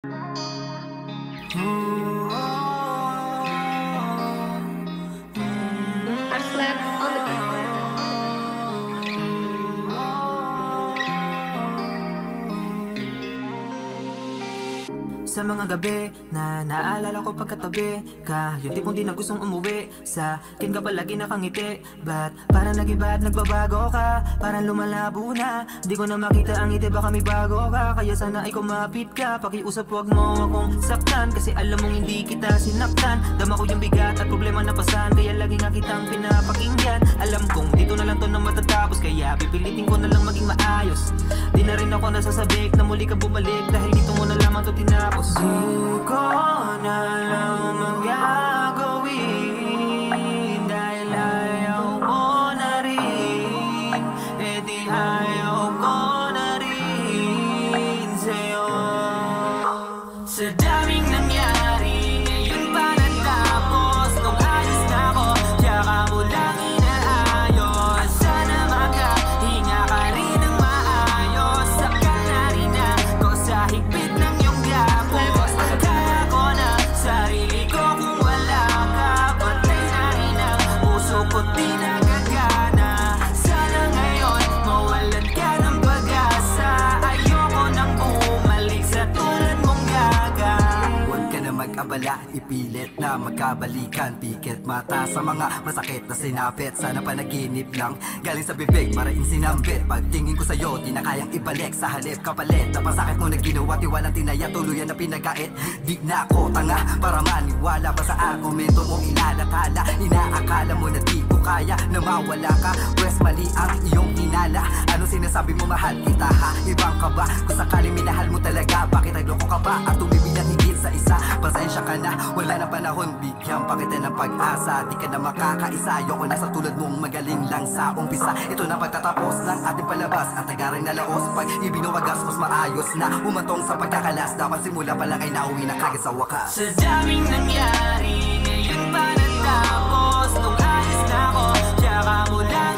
Aslap on the beat. Sa mga gabi na naalala ko pagkatabi ka, yung tipong di na gustong umuwi. Sa akin ka palagi nakangiti, ba't parang nag-iba at nagbabago ka? Parang lumalabo na, di ko na makita ang ngiti, baka may bago ka. Kaya sana ay kumapit ka, pakiusap wag mo akong saktan, kasi alam mong hindi kita sinaktan. Dama ko yung bigat at problema na pasan, kaya lagi nga kitang pinapakinggan. Alam kong dito na lang to na matatapos, kaya pipilitin ko na lang maging maayos. Di na rin ako nasasabik na muli ka bumalik, dahil dito mo na lamang to tinapos. Di ko na lang magagawin, dahil ayaw mo na rin. E di ayaw ko na rin sa'yo. Sa daming nangyari, ngayon pa natapos. Nung ayos na ako, tsaka mo lang inaayos. Sana makahinga ka rin ng maayos. Saka na rin ako sa higpit ng iyong gapos. Kaya ko na sarili ko kung wala ka. Patay na rin ang puso ko, di nagagana. Sana ngayon mawalan ka ng pag-asa. Ayoko nang bumalik sa tulad mong gaga. Huwag ka na mag-abala, ipilit na magkabalikan. Pikit mata sa mga masakit na sinapit. Sana panaginip lang, galing sa bibig, maraing sinambit. Pagtingin ko sa'yo, di na kayang ibalik. Sa halip kapalit, napasakit mo na ginawa, tiwalang tinaya, tuluyan na pinagkait. Di na ako tanga para maniwala pa sa argumento mong inalatala. Inaakala mo na di ko kaya na mawala ka. Pwes mali ang iyong hinala. Ano sinasabi mo, mahal kita ha? Ibang ka ba? Kung sakaling minahal mo talaga, bakit nagloko ka ba? At tumibig ang higit sa isa. Pasensya ka na, wala na panahon. Bigyan pa kita ng pag-asa. Di ka na makakaisa. Ayoko na sa tulad mong magaling lang sa umpisa. Ito na pagtatapos ng ating palabas. At tagaring na laos pag ibinuwagas, mas maayos na umantong sa pagkakalas. Dapat simula pa lang ay nauwi na kagad sa wakas. Sa daming nangyari, ngayon pa natapos. Nung ayos na ako, tsaka mo lang